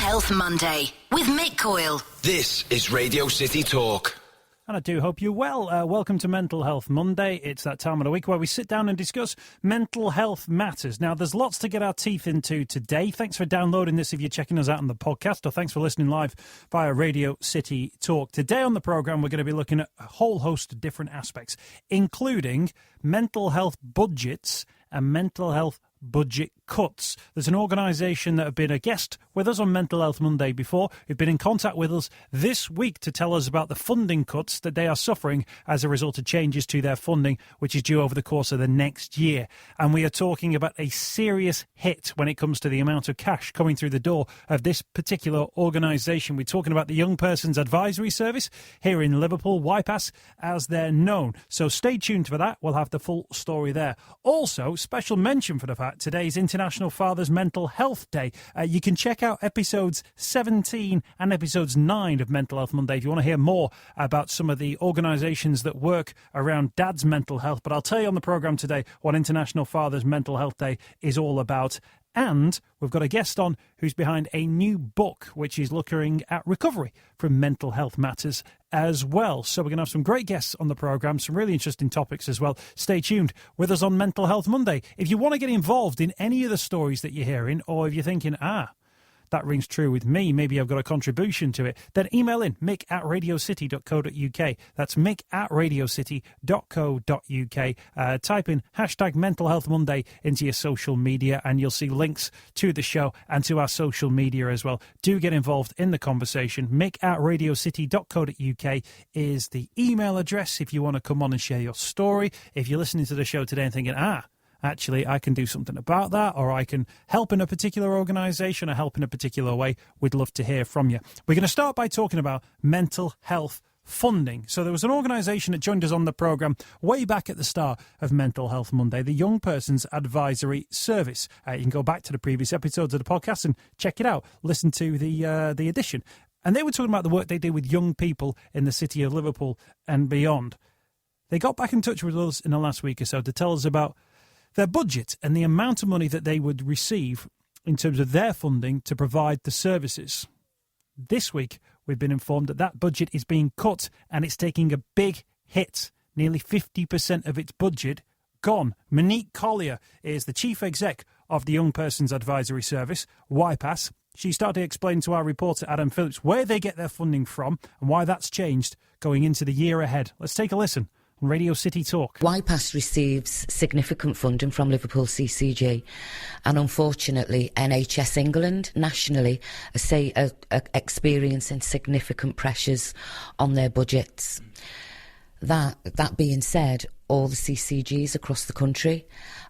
Health Monday with Mick Coyle. This is Radio City Talk. And I do hope you're well. Welcome to Mental Health Monday. It's that time of the week where we sit down and discuss mental health matters. Now, there's lots to get our teeth into today. Thanks for downloading this if you're checking us out on the podcast, or thanks for listening live via Radio City Talk. Today on the programme, we're going to be looking at a whole host of different aspects, including mental health budgets and mental health budget cuts. There's an organisation that have been a guest with us on Mental Health Monday before, who've been in contact with us this week to tell us about the funding cuts that they are suffering as a result of changes to their funding, which is due over the course of the next year. And we are talking about a serious hit when it comes to the amount of cash coming through the door of this particular organisation. We're talking about the Young Persons Advisory Service here in Liverpool, YPAS as they're known. So stay tuned for that. We'll have the full story there. Also, special mention for the fact today's International Father's Mental Health Day. You can check out episodes 17 and episodes 9 of Mental Health Monday if you want to hear more about some of the organisations that work around dad's mental health. But I'll tell you on the programme today what International Father's Mental Health Day is all about. And we've got a guest on who's behind a new book, which is looking at recovery from mental health matters as well. So we're going to have some great guests on the programme, some really interesting topics as well. Stay tuned with us on Mental Health Monday. If you want to get involved in any of the stories that you're hearing, or if you're thinking, that rings true with me, maybe I've got a contribution to it, then email in mick@radiocity.co.uk. That's mick@radiocity.co.uk. Type in hashtag Mental Health Monday into your social media and you'll see links to the show and to our social media as well. Do get involved in the conversation. mick@radiocity.co.uk is the email address if you want to come on and share your story. If you're listening to the show today and thinking, actually, I can do something about that, or I can help in a particular organisation or help in a particular way, we'd love to hear from you. We're going to start by talking about mental health funding. So there was an organisation that joined us on the programme way back at the start of Mental Health Monday, the Young Persons Advisory Service. You can go back to the previous episodes of the podcast and check it out. Listen to the edition. And they were talking about the work they do with young people in the city of Liverpool and beyond. They got back in touch with us in the last week or so to tell us about their budget and the amount of money that they would receive in terms of their funding to provide the services. This week, we've been informed that that budget is being cut and it's taking a big hit. Nearly 50% of its budget gone. Monique Collier is the chief exec of the Young Persons Advisory Service, YPAS. She started to explain to our reporter Adam Phillips where they get their funding from and why that's changed going into the year ahead. Let's take a listen. Radio City Talk. YPAS receives significant funding from Liverpool CCG, and unfortunately NHS England nationally are experiencing significant pressures on their budgets. That being said, all the CCGs across the country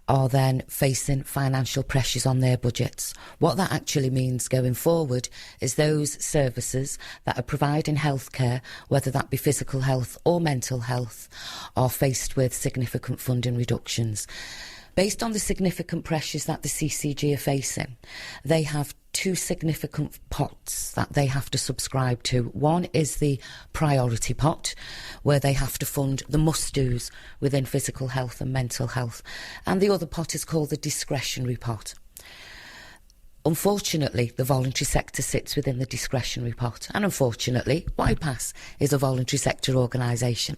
are then facing financial pressures on their budgets. What that actually means going forward is those services that are providing healthcare, whether that be physical health or mental health, are faced with significant funding reductions. Based on the significant pressures that the CCG are facing, they have two significant pots that they have to subscribe to. One is the priority pot, where they have to fund the must-dos within physical health and mental health. And the other pot is called the discretionary pot. Unfortunately, the voluntary sector sits within the discretionary pot. And unfortunately, YPAS is a voluntary sector organisation.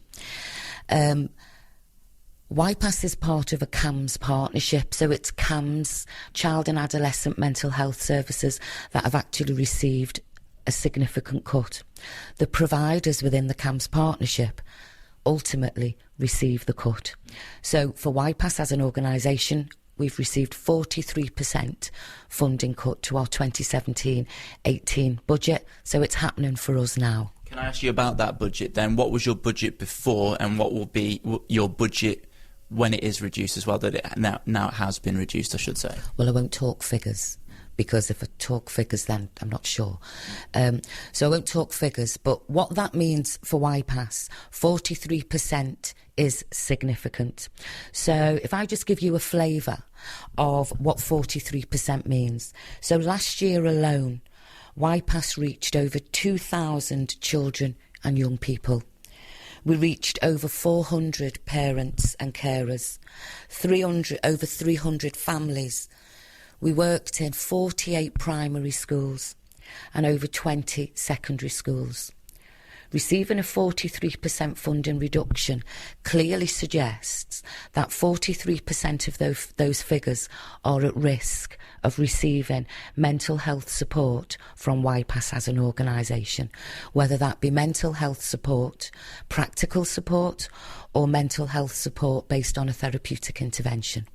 YPAS is part of a CAMS partnership, so it's CAMS, Child and Adolescent Mental Health Services, that have actually received a significant cut. The providers within the CAMS partnership ultimately receive the cut. So for YPAS as an organisation, we've received 43% funding cut to our 2017-18 budget, so it's happening for us now. Can I ask you about that budget then? What was your budget before and what will be your budget when it is reduced as well, that it now it has been reduced, I should say? Well, I won't talk figures, because if I talk figures then I'm not sure. So I won't talk figures, but what that means for YPAS, 43% is significant. So if I just give you a flavour of what 43% means. So last year alone, YPAS reached over 2,000 children and young people. We reached over 400 parents and carers, over 300 families. We worked in 48 primary schools. and over 20 secondary schools. Receiving a 43% funding reduction clearly suggests that 43% of those figures are at risk of receiving mental health support from YPAS as an organisation, whether that be mental health support, practical support, or mental health support based on a therapeutic intervention.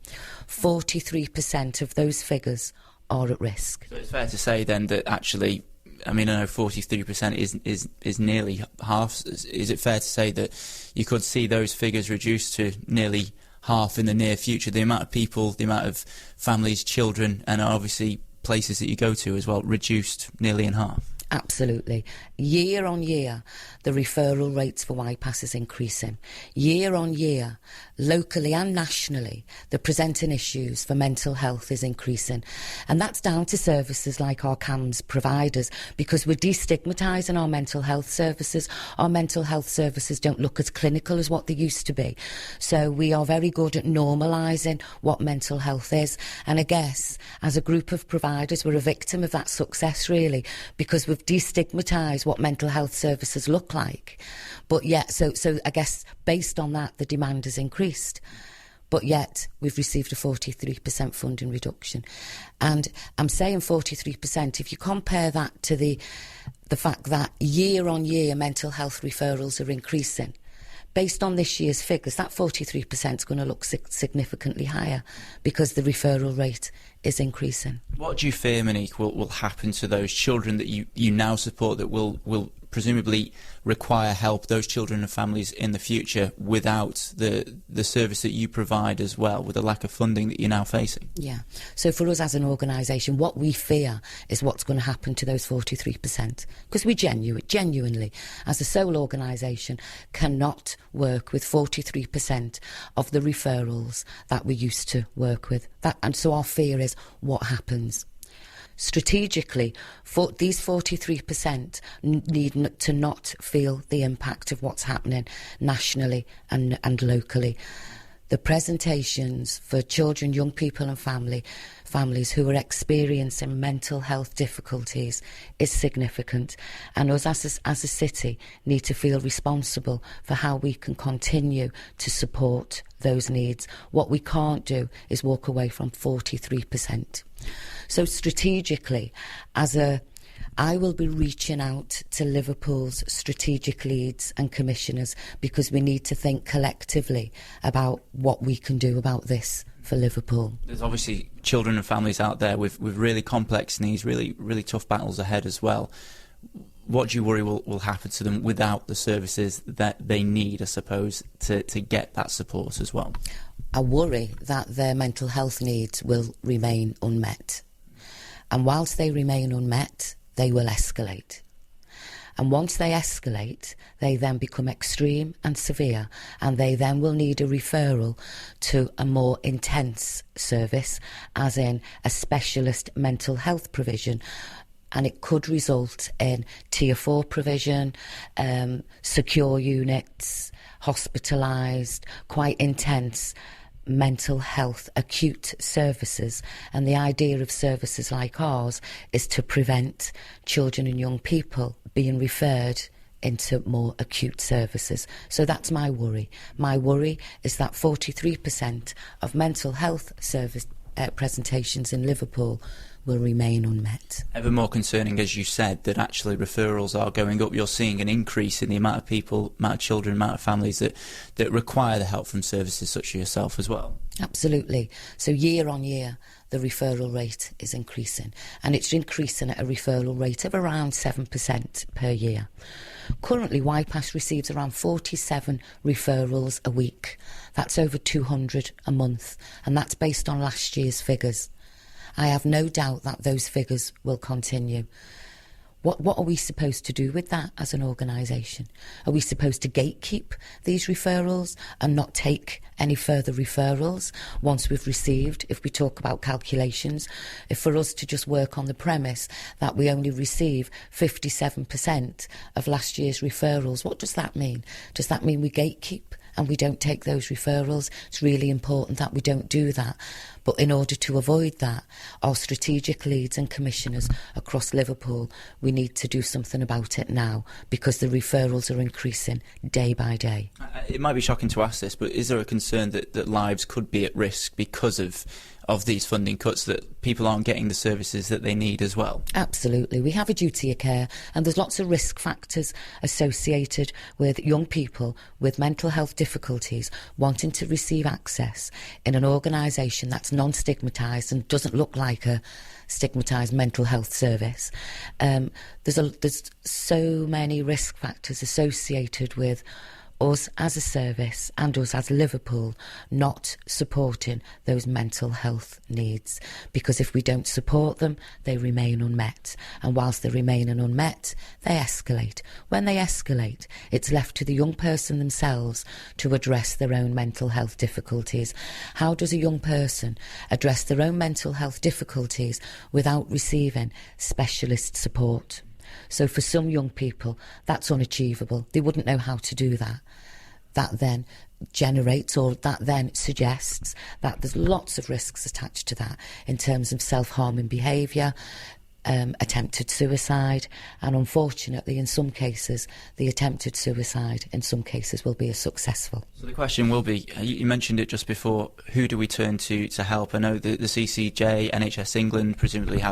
43% of those figures are at risk. So it's fair to say then that actually, I mean, I know 43% is nearly half. Is it fair to say that you could see those figures reduced to nearly half in the near future? The amount of people, the amount of families, children, and obviously places that you go to as well, reduced nearly in half? Absolutely. Year on year, the referral rates for YPAS is increasing. Year on year, locally and nationally, the presenting issues for mental health is increasing. And that's down to services like our CAMHS providers, because we're destigmatising our mental health services. Our mental health services don't look as clinical as what they used to be. So we are very good at normalising what mental health is. And I guess, as a group of providers, we're a victim of that success, really, because we've destigmatise what mental health services look like. But yet, so I guess based on that, the demand has increased. But yet, we've received a 43% funding reduction. And I'm saying 43%, if you compare that to the fact that year on year mental health referrals are increasing, based on this year's figures, that 43% is going to look significantly higher because the referral rate is increasing. What do you fear, Monique, will happen to those children that you now support that will presumably require help, those children and families in the future, without the service that you provide as well, with the lack of funding that you're now facing? Yeah. So for us as an organisation, what we fear is what's going to happen to those 43%. Because we genuinely, as a sole organisation, cannot work with 43% of the referrals that we used to work with. And so our fear is what happens. Strategically, these 43% need to not feel the impact of what's happening nationally and locally. The presentations for children, young people and families who are experiencing mental health difficulties is significant, and us as a city need to feel responsible for how we can continue to support those needs. What we can't do is walk away from 43%. So strategically, I will be reaching out to Liverpool's strategic leads and commissioners, because we need to think collectively about what we can do about this for Liverpool. There's obviously children and families out there with really complex needs, really, really tough battles ahead as well. What do you worry will happen to them without the services that they need, I suppose, to get that support as well? I worry that their mental health needs will remain unmet. And whilst they remain unmet, they will escalate. And once they escalate, they then become extreme and severe, and they then will need a referral to a more intense service, as in a specialist mental health provision. And it could result in Tier 4 provision, secure units, hospitalised, quite intense mental health acute services. And the idea of services like ours is to prevent children and young people being referred into more acute services. So that's my worry. My worry is that 43% of mental health service presentations in Liverpool will remain unmet. Ever more concerning, as you said, that actually referrals are going up. You're seeing an increase in the amount of people, amount of children, amount of families that require the help from services such as yourself as well. Absolutely. So year on year, the referral rate is increasing, and it's increasing at a referral rate of around 7% per year. Currently, YPAS receives around 47 referrals a week. That's over 200 a month, and that's based on last year's figures. I have no doubt that those figures will continue. What are we supposed to do with that as an organisation? Are we supposed to gatekeep these referrals and not take any further referrals once we've received, if we talk about calculations, if for us to just work on the premise that we only receive 57% of last year's referrals, what does that mean? Does that mean we gatekeep and we don't take those referrals? It's really important that we don't do that. But in order to avoid that, our strategic leads and commissioners across Liverpool, we need to do something about it now, because the referrals are increasing day by day. It might be shocking to ask this, but is there a concern that lives could be at risk because of these funding cuts, that people aren't getting the services that they need as well? Absolutely. We have a duty of care, and there's lots of risk factors associated with young people with mental health difficulties wanting to receive access in an organisation that's non-stigmatised and doesn't look like a stigmatised mental health service. There's so many risk factors associated with us as a service and us as Liverpool not supporting those mental health needs, because if we don't support them, they remain unmet, and whilst they remain unmet, they escalate. When they escalate, it's left to the young person themselves to address their own mental health difficulties. How does a young person address their own mental health difficulties without receiving specialist support? So for some young people, that's unachievable. They wouldn't know how to do that. That then generates, or that then suggests, that there's lots of risks attached to that in terms of self-harming behaviour, attempted suicide, and unfortunately in some cases the attempted suicide in some cases will be a successful. So the question will be, you mentioned it just before, who do we turn to help? I know the CCJ, NHS England presumably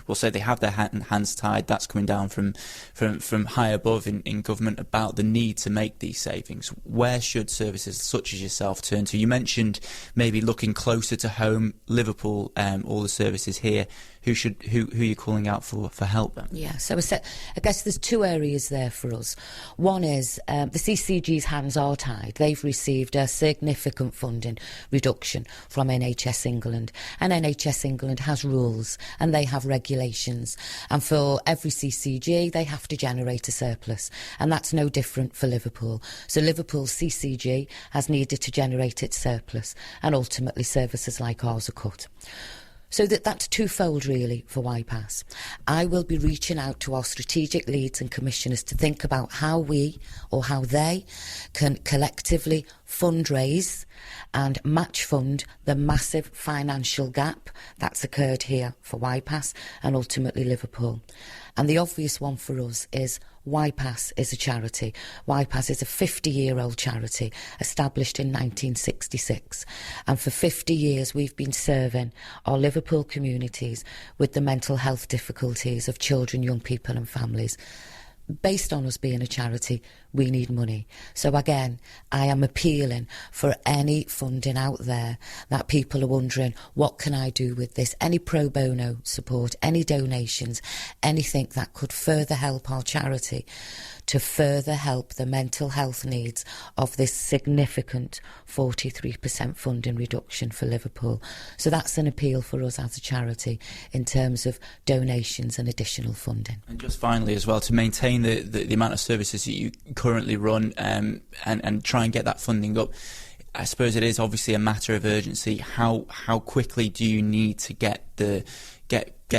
will say they have their hands tied. That's coming down from high above in government about the need to make these savings. Where should services such as yourself turn to? You mentioned maybe looking closer to home, Liverpool, all the services here. Who are you calling out for help then? Yeah, so I guess there's two areas there for us. One is the CCG's hands are tied. They've received a significant funding reduction from NHS England, and NHS England has rules and they have regulations, and for every CCG they have to generate a surplus, and that's no different for Liverpool. So Liverpool's CCG has needed to generate its surplus, and ultimately services like ours are cut. So that's twofold really for YPAS. I will be reaching out to our strategic leads and commissioners to think about how we, or how they, can collectively fundraise and match fund the massive financial gap that's occurred here for YPAS and ultimately Liverpool. And the obvious one for us is YPAS is a charity. YPAS is a 50-year-old charity established in 1966, and for 50 years we've been serving our Liverpool communities with the mental health difficulties of children, young people and families. Based on us being a charity, we need money. So again, I am appealing for any funding out there that people are wondering, what can I do with this? Any pro bono support, any donations, anything that could further help our charity to further help the mental health needs of this significant 43% funding reduction for Liverpool. So that's an appeal for us as a charity in terms of donations and additional funding. And just finally as well, to maintain the amount of services that you currently run and try and get that funding up, I suppose it is obviously a matter of urgency. How quickly do you need to get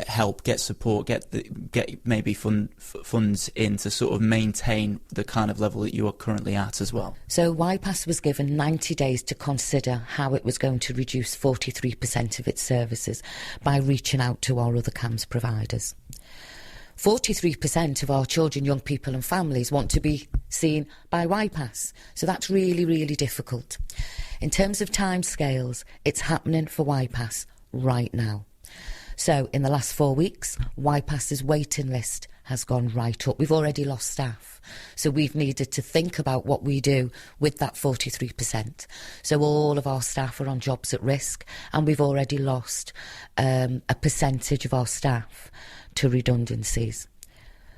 help, get support, get maybe funds in to sort of maintain the kind of level that you are currently at as well? So YPAS was given 90 days to consider how it was going to reduce 43% of its services by reaching out to our other CAMS providers. 43% of our children, young people and families want to be seen by YPAS. So that's really, really difficult. In terms of timescales, it's happening for YPAS right now. So in the last 4 weeks, YPAS's waiting list has gone right up. We've already lost staff. So we've needed to think about what we do with that 43%. So all of our staff are on jobs at risk, and we've already lost a percentage of our staff to redundancies.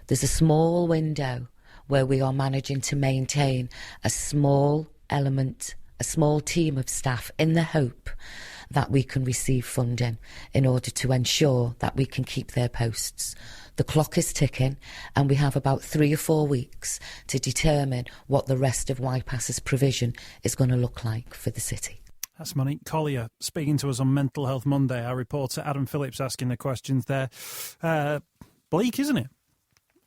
There's a small window where we are managing to maintain a small element, a small team of staff in the hope that we can receive funding in order to ensure that we can keep their posts. The clock is ticking, and we have about 3 or 4 weeks to determine what the rest of YPAS's provision is going to look like for the city. That's Monique Collier speaking to us on Mental Health Monday. Our reporter Adam Phillips asking the questions there. Bleak, isn't it?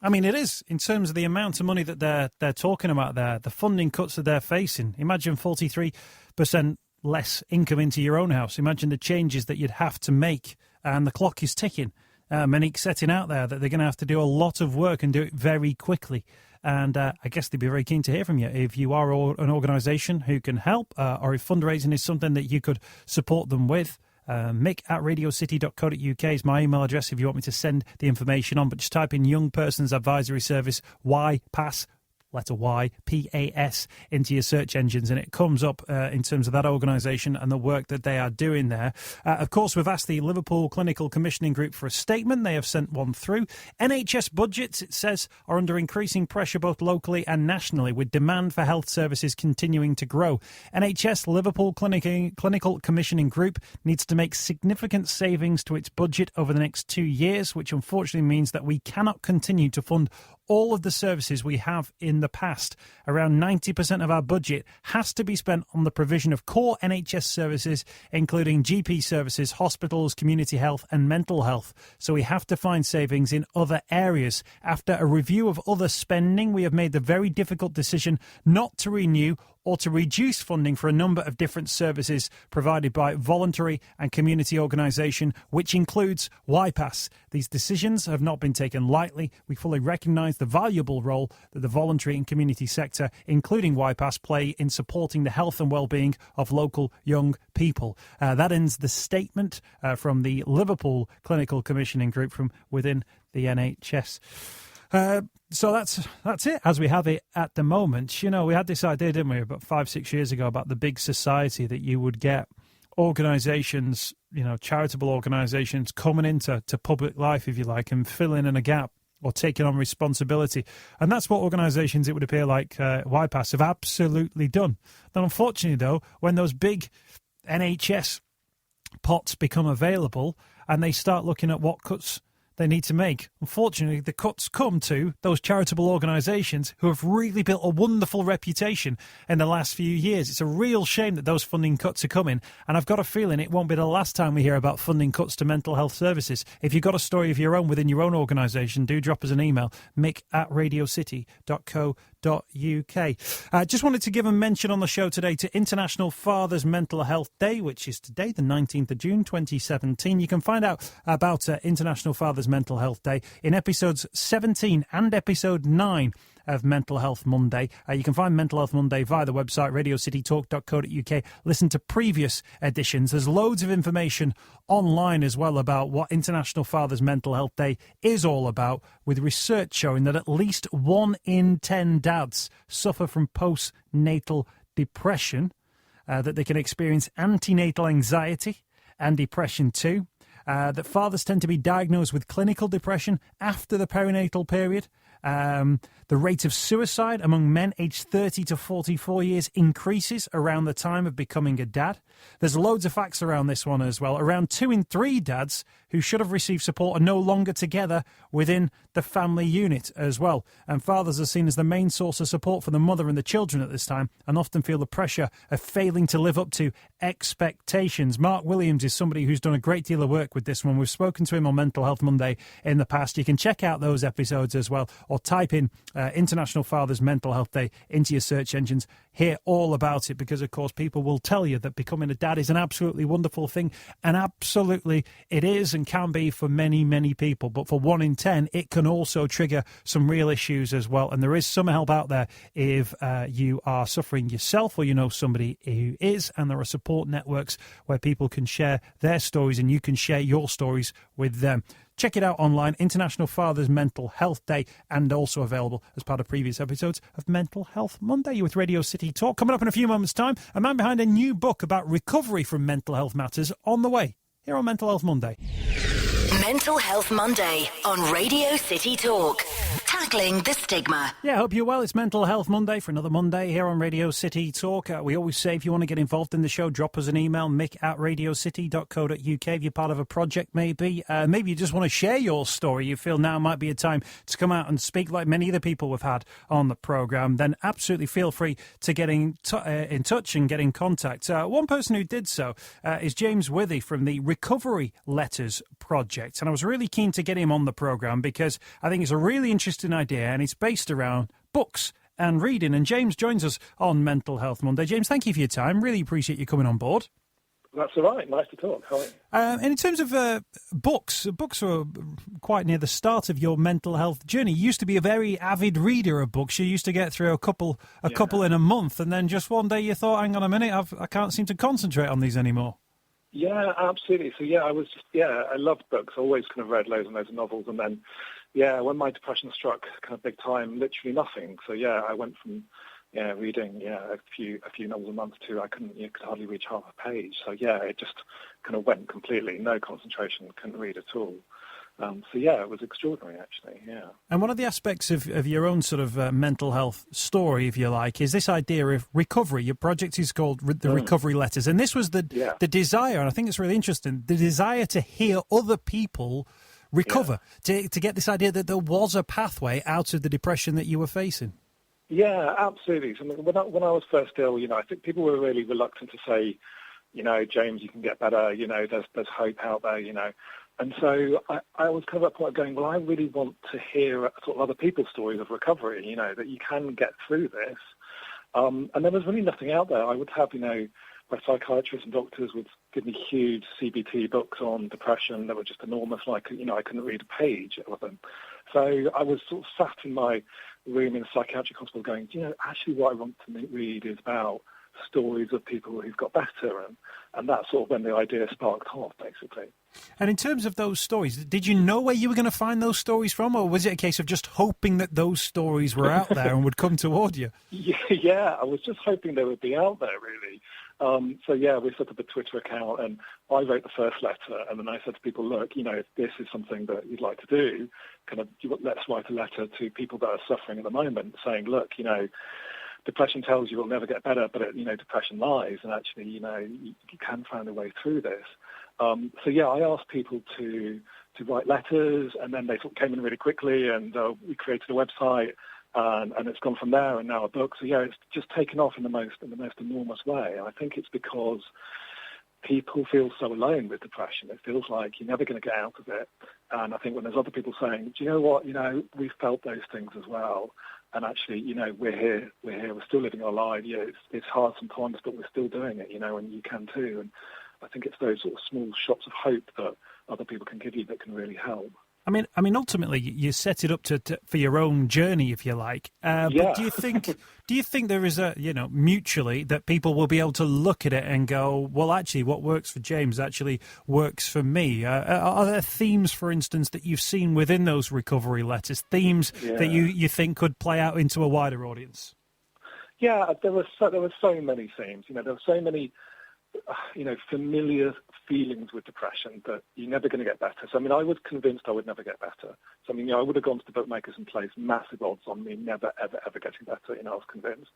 I mean, it is, in terms of the amount of money that they're talking about there, the funding cuts that they're facing. Imagine 43% less income into your own house. Imagine the changes that you'd have to make, and the clock is ticking. Monique's setting out there that they're going to have to do a lot of work and do it very quickly. And I guess they'd be very keen to hear from you. If you are an organisation who can help, or if fundraising is something that you could support them with, Mick at radiocity.co.uk is my email address if you want me to send the information on. But just type in Young Persons Advisory Service, YPAS, letter Y, PAS, into your search engines, and it comes up in terms of that organisation and the work that they are doing there. Of course, we've asked the Liverpool Clinical Commissioning Group for a statement. They have sent one through. NHS budgets, it says, are under increasing pressure both locally and nationally, with demand for health services continuing to grow. NHS Liverpool Clinical Commissioning Group needs to make significant savings to its budget over the next 2 years, which unfortunately means that we cannot continue to fund all of the services we have in the past. Around 90% of our budget has to be spent on the provision of core NHS services, including GP services, hospitals, community health and mental health. So we have to find savings in other areas. After a review of other spending, we have made the very difficult decision not to renew or to reduce funding for a number of different services provided by voluntary and community organisation, which includes YPAS. These decisions have not been taken lightly. We fully recognise the valuable role that the voluntary and community sector, including YPAS, play in supporting the health and well-being of local young people. That ends the statement from the Liverpool Clinical Commissioning Group from within the NHS. So that's it as we have it at the moment. You know, we had this idea, didn't we, about 5-6 years ago, about the big society that you would get organisations, you know, charitable organisations coming into public life, if you like, and filling in a gap or taking on responsibility. And that's what organisations, it would appear like YPAS, have absolutely done. Now, unfortunately, though, when those big NHS pots become available and they start looking at what cuts they need to make, unfortunately, the cuts come to those charitable organisations who have really built a wonderful reputation in the last few years. It's a real shame that those funding cuts are coming, and I've got a feeling it won't be the last time we hear about funding cuts to mental health services. If you've got a story of your own within your own organisation, do drop us an email, mick at radiocity.co.uk. Just wanted to give a mention on the show today to International Fathers Mental Health Day, which is today, the 19th of June 2017. You can find out about International Fathers Mental Health Day in episodes 17 and episode 9 of Mental Health Monday. You can find Mental Health Monday via the website radiocitytalk.co.uk. Listen to previous editions. There's loads of information online as well about what International Fathers Mental Health Day is all about, with research showing that at least 1 in 10 dads suffer from postnatal depression, that they can experience antenatal anxiety and depression too. That fathers tend to be diagnosed with clinical depression after the perinatal period. The rate of suicide among men aged 30 to 44 years increases around the time of becoming a dad. There's loads of facts around this one as well. Around 2 in 3 dads who should have received support are no longer together within the family unit as well. And fathers are seen as the main source of support for the mother and the children at this time, and often feel the pressure of failing to live up to expectations. Mark Williams is somebody who's done a great deal of work with this one. We've spoken to him on Mental Health Monday in the past. You can check out those episodes as well, or type in International Fathers Mental Health Day into your search engines. Hear all about it, because, of course, people will tell you that becoming a dad is an absolutely wonderful thing, and absolutely it is and can be for many, many people. But for 1 in 10, it can also trigger some real issues as well. And there is some help out there if you are suffering yourself or you know somebody who is, and there are support networks where people can share their stories and you can share your stories with them. Check it out online, International Fathers Mental Health Day, and also available as part of previous episodes of Mental Health Monday. You're with Radio City Talk. Coming up in a few moments' time, a man behind a new book about recovery from mental health matters on the way, here on Mental Health Monday. Mental Health Monday on Radio City Talk. Tackling the stigma. Yeah, I hope you're well. It's Mental Health Monday for another Monday here on Radio City Talk. We always say if you want to get involved in the show, drop us an email, mick at radiocity.co.uk. If you're part of a project, maybe you just want to share your story. You feel now might be a time to come out and speak like many of the people we've had on the programme, then absolutely feel free to get in touch and get in contact. One person who did so is James Withey from the Recovery Letters Project. And I was really keen to get him on the programme because I think it's a really interesting idea, and it's based around books and reading. And James joins us on Mental Health Monday. James, thank you for your time. Really appreciate you coming on board. That's all right. Nice to talk. How are you? And in terms of books are quite near the start of your mental health journey. You used to be a very avid reader of books. You used to get through a couple in a month, and then just one day you thought, hang on a minute, I can't seem to concentrate on these anymore. Yeah, absolutely. So, I loved books. I always kind of read loads and loads of novels. And then, when my depression struck kind of big time, literally nothing. So, I went from reading a few novels a month to could hardly reach half a page. So it just kind of went completely, no concentration, couldn't read at all. It was extraordinary actually. Yeah. And one of the aspects of your own sort of mental health story, if you like, is this idea of recovery. Your project is called the Recovery Letters, and this was the desire, and I think it's really interesting, the desire to hear other people recover, to get this idea that there was a pathway out of the depression that you were facing. Yeah, absolutely. So when I was first ill, I think people were really reluctant to say, James, you can get better. There's hope out there. And so I was kind of at a point of going, well, I really want to hear sort of other people's stories of recovery. That you can get through this. And there was really nothing out there. I would have, my psychiatrists and doctors would give me huge CBT books on depression that were just enormous. Like, I couldn't read a page of them. So I was sort of sat in my room in a psychiatric hospital going, actually what I want to read is about stories of people who've got better. And that's sort of when the idea sparked off, basically. And in terms of those stories, did you know where you were going to find those stories from, or was it a case of just hoping that those stories were out there and would come toward you? Yeah, I was just hoping they would be out there, really. We set up a Twitter account, and I wrote the first letter, and then I said to people, look, if this is something that you'd like to do, let's write a letter to people that are suffering at the moment, saying, look, depression tells you it'll never get better, but depression lies, and actually, you can find a way through this. I asked people to write letters, and then they sort of came in really quickly, and we created a website. And it's gone from there, and now a book. So it's just taken off in the most enormous way. And I think it's because people feel so alone with depression. It feels like you're never going to get out of it. And I think when there's other people saying, do you know what? We've felt those things as well. And actually, we're here. We're still living our lives. Yeah, it's hard sometimes, but we're still doing it. And you can too. And I think it's those sort of small shots of hope that other people can give you that can really help. I mean, ultimately, you set it up for your own journey, if you like. But do you think there is mutually that people will be able to look at it and go, well, actually, what works for James actually works for me? Are there themes, for instance, that you've seen within those recovery letters, themes that you think could play out into a wider audience? Yeah, there were so many themes. There were so many familiar feelings with depression that you're never going to get better. So, I was convinced I would never get better. So, I would have gone to the bookmakers and placed massive odds on me never, ever, ever getting better. I was convinced.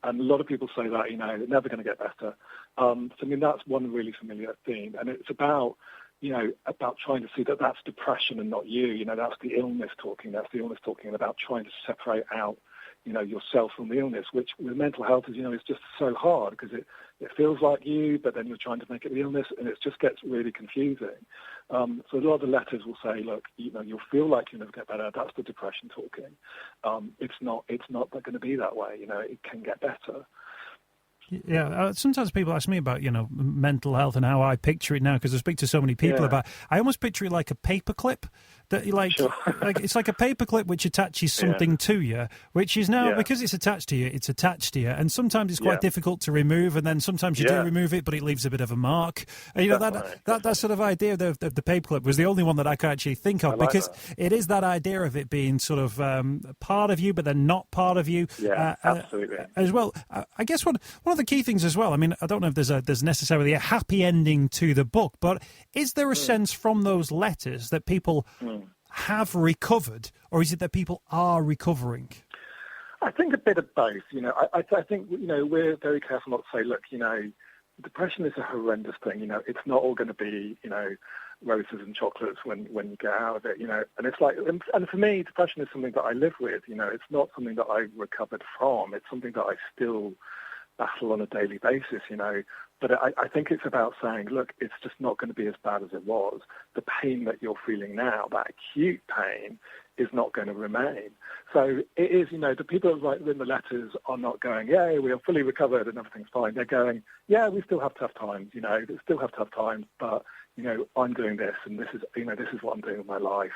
And a lot of people say that, they're never going to get better. That's one really familiar theme. And it's about trying to see that that's depression and not you. That's the illness talking. That's the illness talking, and about trying to separate out yourself from the illness, which with mental health is just so hard because it feels like you, but then you're trying to make it the illness, and it just gets really confusing. So a lot of the letters will say, look, you'll feel like you'll never get better. That's the depression talking. It's not going to be that way. It can get better. Yeah, sometimes people ask me about, mental health and how I picture it now, because I speak to so many people about it. I almost picture it like a paperclip. That it's like a paperclip which attaches something to you, which is now, because it's attached to you, and sometimes it's quite difficult to remove, and then sometimes you do remove it, but it leaves a bit of a mark. And, that sort of idea of the paperclip was the only one that I could actually think of, because it is that idea of it being sort of part of you, but then not part of you. Yeah, absolutely. As well, I guess one of the key things as well, I don't know if there's necessarily a happy ending to the book, but is there a sense from those letters that people have recovered, or is it that people are recovering? I think a bit of both. I think we're very careful not to say, look, depression is a horrendous thing. It's not all going to be roses and chocolates when you get out of it. And it's like, and for me, depression is something that I live with. It's not something that I recovered from. It's something that I still battle on a daily basis, But I think it's about saying, look, it's just not going to be as bad as it was. The pain that you're feeling now, that acute pain, is not going to remain. So it is, the people that write in the letters are not going, yeah, we are fully recovered and everything's fine. They're going, yeah, we still have tough times, we still have tough times, but, I'm doing this, and this is what I'm doing with my life.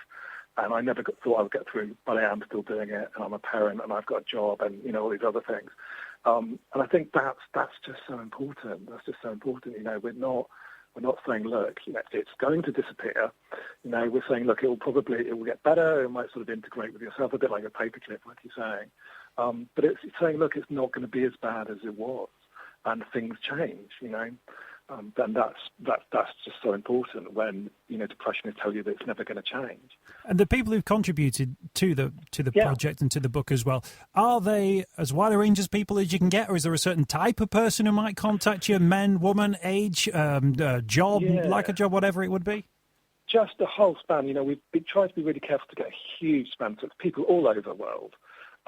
And I never thought I would get through, but I am still doing it, and I'm a parent, and I've got a job, and, all these other things. And I think that's just so important. That's just so important. We're not saying, look, it's going to disappear. We're saying, look, it will get better. It might sort of integrate with yourself, a bit like a paperclip, like you're saying. But it's saying, look, it's not going to be as bad as it was, and things change. And that's just so important when depressionists tell you that it's never going to change. And the people who've contributed to the project and to the book as well, are they as wide a range as people as you can get, or is there a certain type of person who might contact you? Men, woman, age, job, like a job, whatever it would be. Just the whole span. We've tried to be really careful to get a huge span to people all over the world.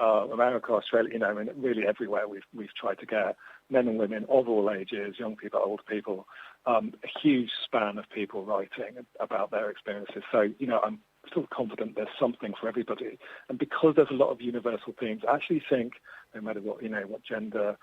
America, Australia, really everywhere we've tried to get men and women of all ages, young people, old people, a huge span of people writing about their experiences. So, I'm still confident there's something for everybody. And because there's a lot of universal themes, I actually think no matter what, what gender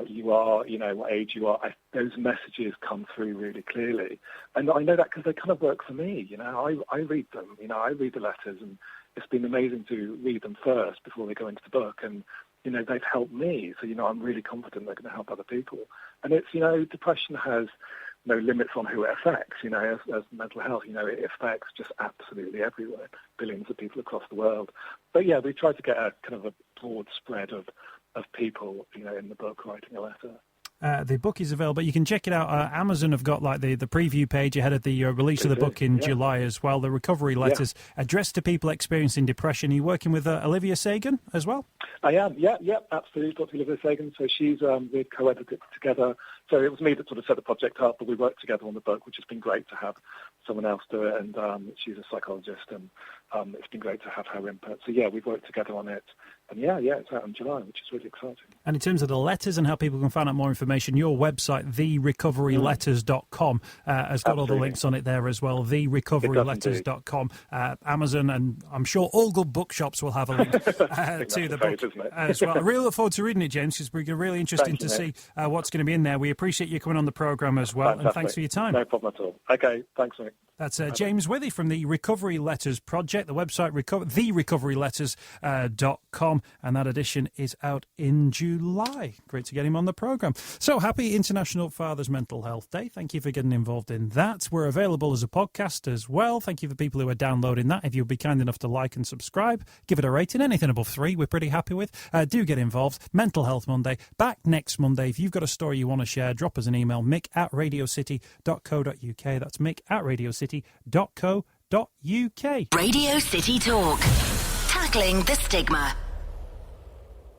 you are, what age you are, those messages come through really clearly. And I know that because they kind of work for me. I read them, I read the letters, and it's been amazing to read them first before they go into the book. And, they've helped me. So, I'm really confident they're going to help other people. And it's, depression has no limits on who it affects, as mental health, it affects just absolutely everywhere, billions of people across the world. But, yeah, we tried to get a kind of a broad spread of people, in the book writing a letter. The book is available. You can check it out. Amazon have got like the preview page ahead of the release of the book in July as well. The recovery letters addressed to people experiencing depression. Are you working with Olivia Sagan as well? I am. Yeah, absolutely. Dr. Olivia Sagan. So she's we co-edited it together. So it was me that sort of set the project up, but we worked together on the book, which has been great to have someone else do it. And she's a psychologist, and it's been great to have her input. So yeah, we've worked together on it. And it's out in July, which is really exciting. And in terms of the letters and how people can find out more information, your website, therecoveryletters.com, has got all the links on it there as well, therecoveryletters.com. Amazon, and I'm sure all good bookshops will have a link to the book as well. I really look forward to reading it, James, because it's really interesting to see what's going to be in there. We appreciate you coming on the programme as well, and thanks for your time. No problem at all. Okay, thanks, Mick. That's James Withey from the Recovery Letters Project, the website therecoveryletters.com, and that edition is out in July. Great to get him on the programme. So, happy International Father's Mental Health Day. Thank you for getting involved in that. We're available as a podcast as well. Thank you for people who are downloading that. If you'll be kind enough to like and subscribe, give it a rating. Anything above 3 we're pretty happy with. Do get involved. Mental Health Monday, back next Monday. If you've got a story you want to share, drop us an email, mick@radiocity.co.uk. That's mick@radiocity.co.uk. Radio City Talk. Tackling the stigma.